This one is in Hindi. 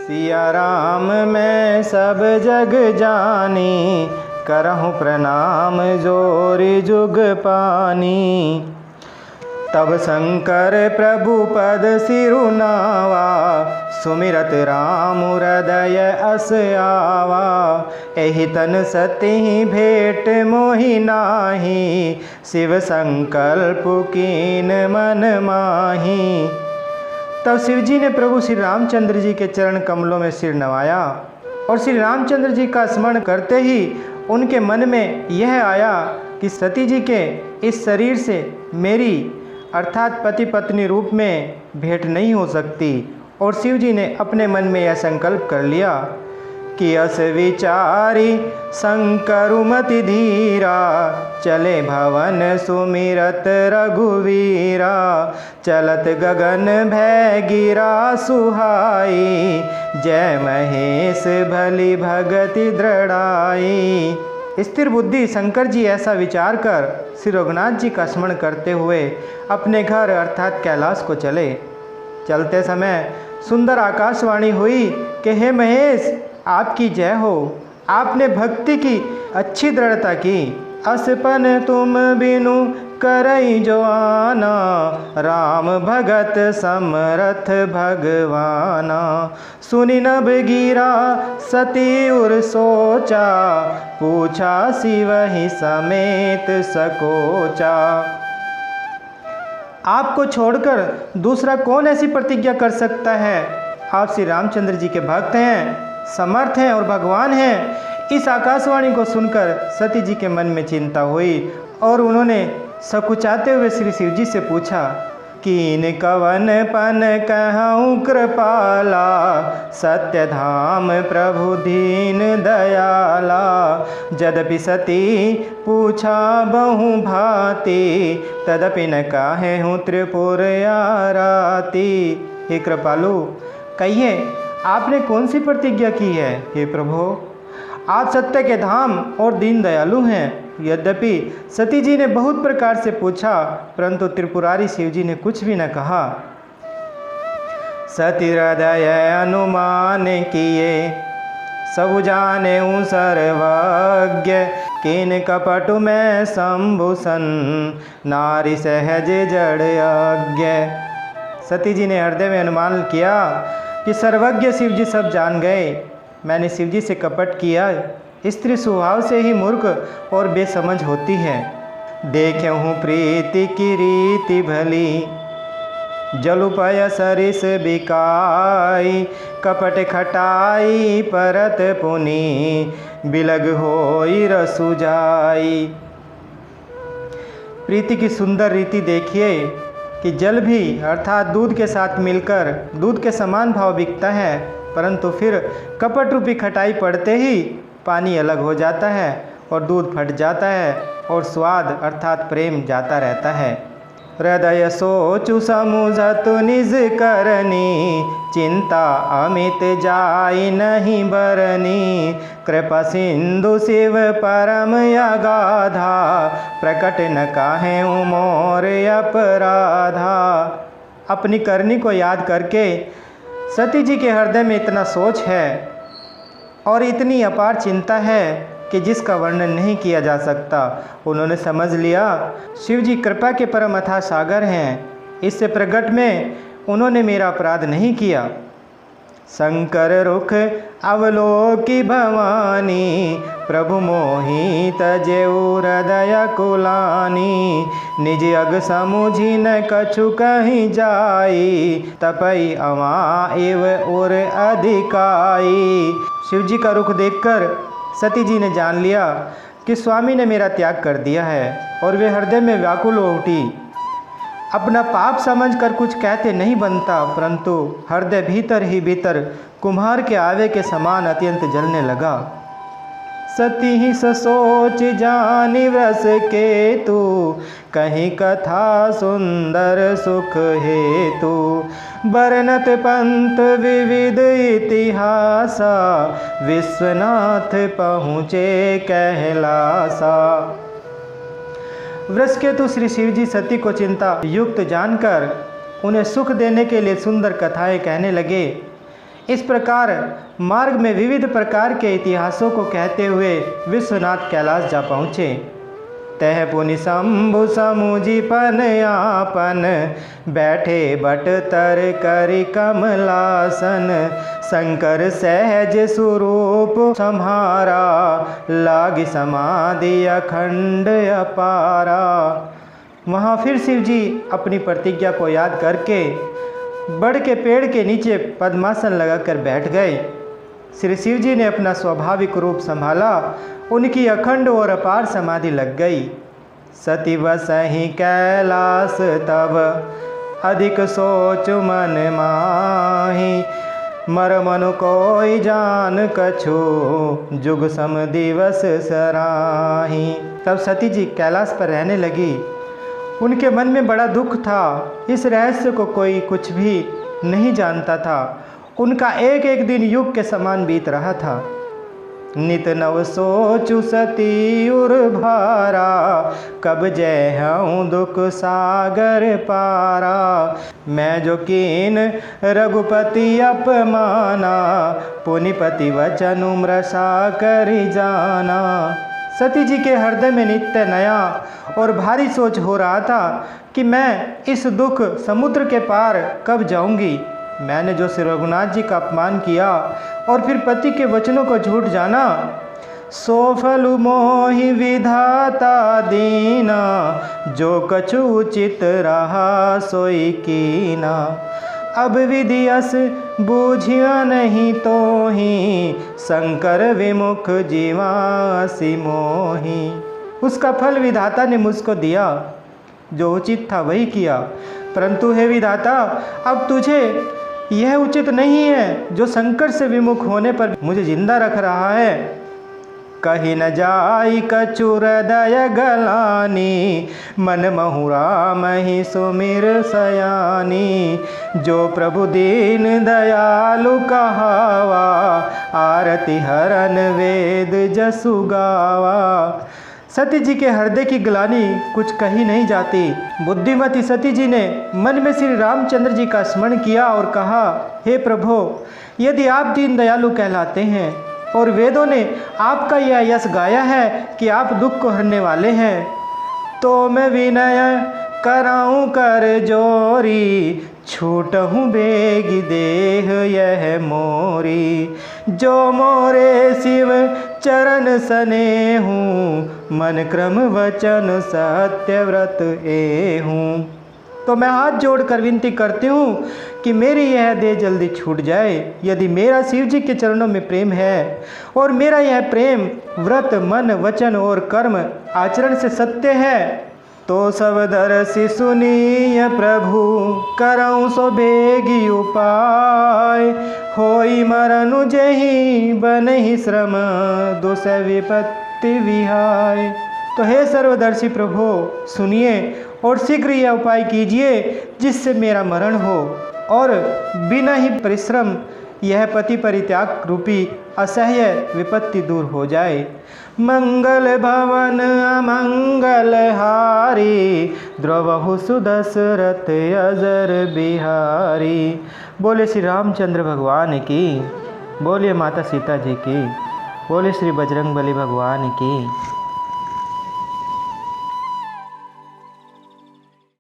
सिया राम मैं सब जग जानी, करहूँ प्रणाम जोरि जुग पानी। तब शंकर प्रभु पद सिरुनावा, सुमिरत राम हृदय अस आवा। एहि तन सती भेंट मोहि नाही, शिव संकल्प कीन मन माही। तब शिवजी ने प्रभु श्री रामचंद्र जी के चरण कमलों में सिर नवाया और श्री रामचंद्र जी का स्मरण करते ही उनके मन में यह आया कि सती जी के इस शरीर से मेरी अर्थात पति पत्नी रूप में भेंट नहीं हो सकती। और शिव जी ने अपने मन में यह संकल्प कर लिया कि अस विचारी शंकरुमति धीरा, चले भवन सुमिरत रघुवीरा। चलत गगन भय गिरा सुहाई, जय महेश भली भगति दृढ़ाई। स्थिर बुद्धि शंकर जी ऐसा विचार कर श्री रघुनाथ जी का स्मरण करते हुए अपने घर अर्थात कैलाश को चले। चलते समय सुंदर आकाशवाणी हुई कि हे महेश आपकी जय हो, आपने भक्ति की अच्छी दृढ़ता की। असपन तुम बिनु करई जो आना, राम भगत समरथ भगवाना। सुनि नभ गिरा सती उर सोचा, पूछा शिवहि समेत सकोचा। आपको छोड़कर दूसरा कौन ऐसी प्रतिज्ञा कर सकता है? आप श्री रामचंद्र जी के भक्त हैं, समर्थ हैं और भगवान हैं। इस आकाशवाणी को सुनकर सती जी के मन में चिंता हुई और उन्होंने सकुचाते हुए श्री शिव जी से पूछा, कीन कवन पन कहूँ कृपाला, सत्य धाम प्रभु दीन दयाला। यद्यपि सती पूछा बहु भांति, तदपि न काहे हूँ त्रिपुर आराती। हे कृपालु, कहिए आपने कौन सी प्रतिज्ञा की है? हे प्रभु, आप सत्य के धाम और दीन दयालु हैं। यद्यपि सती जी ने बहुत प्रकार से पूछा, परंतु त्रिपुरारी शिव जी ने कुछ भी न कहा। सती हृदय अनुमान किए, सब जाने सर्वज्ञ। किन कपट में शंभुसन, नारी सहज जड़ अज्ञ। सती जी ने हृदय में अनुमान किया कि सर्वज्ञ शिव जी सब जान गए, मैंने शिव जी से कपट किया। स्त्री स्वभाव से ही मूर्ख और बेसमझ होती है। देखे हूँ प्रीति की रीति भली, जलुपय सरिस बिकाई। कपट खटाई परत पुनि, बिलग होई रसु जाई। प्रीति की सुंदर रीति देखिए कि जल भी अर्थात दूध के साथ मिलकर दूध के समान भाव बिकता है, परंतु फिर कपट रूपी खटाई पड़ते ही पानी अलग हो जाता है और दूध फट जाता है और स्वाद अर्थात प्रेम जाता रहता है। हृदय सोचु समुझतु निज करनी, चिंता अमित जाई नहीं बरनी। कृपा सिंधु शिव परम अगाधा, प्रकट न काहे मोर अपराधा। अपनी करनी को याद करके सती जी के हृदय में इतना सोच है और इतनी अपार चिंता है कि जिसका वर्णन नहीं किया जा सकता। उन्होंने समझ लिया शिव जी कृपा के परम अथाह सागर हैं, इससे प्रगट में उन्होंने मेरा अपराध नहीं किया। शंकर रुख अवलोकी भवानी, प्रभु मोहि तजेउ हृदय कुलानी। निज अग समुझी न कछु कहीं जाई, तपई अवा एव और अधिकाई। शिव जी का रुख देखकर सती जी ने जान लिया कि स्वामी ने मेरा त्याग कर दिया है और वे हृदय में व्याकुल हो उठी। अपना पाप समझकर कुछ कहते नहीं बनता, परंतु हृदय भीतर ही भीतर कुम्हार के आवे के समान अत्यंत जलने लगा। सती ही ससोच जानि व्रस के तू, कहीं कथा सुंदर सुख हेतु। बरनत पंत विविध इतिहासा, विश्वनाथ पहुँचे कैलासा। वृषकेतु श्री शिवजी सती को चिंता युक्त जानकर उन्हें सुख देने के लिए सुंदर कथाएं कहने लगे। इस प्रकार मार्ग में विविध प्रकार के इतिहासों को कहते हुए विश्वनाथ कैलाश जा पहुँचे। तह पुनि शंभु समुझिपन आपन, बैठे बट तर करि कमलासन। शंकर सहज स्वरूप सम्हारा, लागी समाधि अखंड अपारा। वहाँ फिर शिव जी अपनी प्रतिज्ञा को याद करके बड़ के पेड़ के नीचे पद्मासन लगाकर बैठ गए। श्री शिव जी ने अपना स्वाभाविक रूप संभाला, उनकी अखंड और अपार समाधि लग गई। सती बसहि कैलास तब, अधिक सोच मन माही। मर मनु कोई जान कछु, जुग सम दिवस सराही। तब सती जी कैलाश पर रहने लगी। उनके मन में बड़ा दुख था। इस रहस्य को कोई कुछ भी नहीं जानता था। उनका एक एक दिन युग के समान बीत रहा था। नित नव सोचु सती उर भारा, कब जय हूँ दुख सागर पारा। मैं जो कीन रघुपति अपमाना, पुनिपति वचन उम्रसा करि जाना। सती जी के हृदय में नित्य नया और भारी सोच हो रहा था कि मैं इस दुख समुद्र के पार कब जाऊंगी। मैंने जो श्री रघुनाथ जी का अपमान किया और फिर पति के वचनों को झूठ जाना, सो फल मोहि विधाता दीना। जो कछु उचित रहा सोई कीना, अब विधि अस बूझिया नहीं तो ही। शंकर विमुख जीवासी मोही। उसका फल विधाता ने मुझको दिया, जो उचित था वही किया। परंतु हे विधाता, अब तुझे यह उचित नहीं है जो शंकर से विमुख होने पर मुझे जिंदा रख रहा है। कही न जाई कछु हृदय गलानी, मन महु राम ही सुमिर सयानी। जो प्रभु दीन दयालु कहावा, आरती हरन वेद जसु गावा। सती जी के हृदय की ग्लानि कुछ कही नहीं जाती। बुद्धिमती सती जी ने मन में श्री रामचंद्र जी का स्मरण किया और कहा, हे प्रभु, यदि आप दीन दयालु कहलाते हैं और वेदों ने आपका यह यश गाया है कि आप दुख को हरने वाले हैं, तो मैं विनय कराऊं कर जोरी। छूटहूँ बेगी देह यह मोरी। जो मोरे शिव चरण सने हूँ, मन क्रम वचन सत्य व्रत एहूँ। तो मैं हाथ जोड़कर विनती करती हूँ कि मेरी यह देह जल्दी छूट जाए। यदि मेरा शिव जी के चरणों में प्रेम है और मेरा यह प्रेम व्रत मन वचन और कर्म आचरण से सत्य है, तो सब दर्शि सुनीय प्रभु, करऊँ सो बेगी उपाय। होई मरनु जही बनहि श्रम, दुसह विपत्ति विहाय। तो हे सर्वदर्शी प्रभु, सुनिए और शीघ्र यह उपाय कीजिए जिससे मेरा मरण हो और बिना ही परिश्रम यह पति परित्याग रूपी असह्य विपत्ति दूर हो जाए। मंगल भवन अमंगल हारी, द्रवहु सुदशरथ अजर बिहारी। बोले श्री रामचंद्र भगवान की, बोले माता सीता जी की, बोले श्री बजरंगबली भगवान की।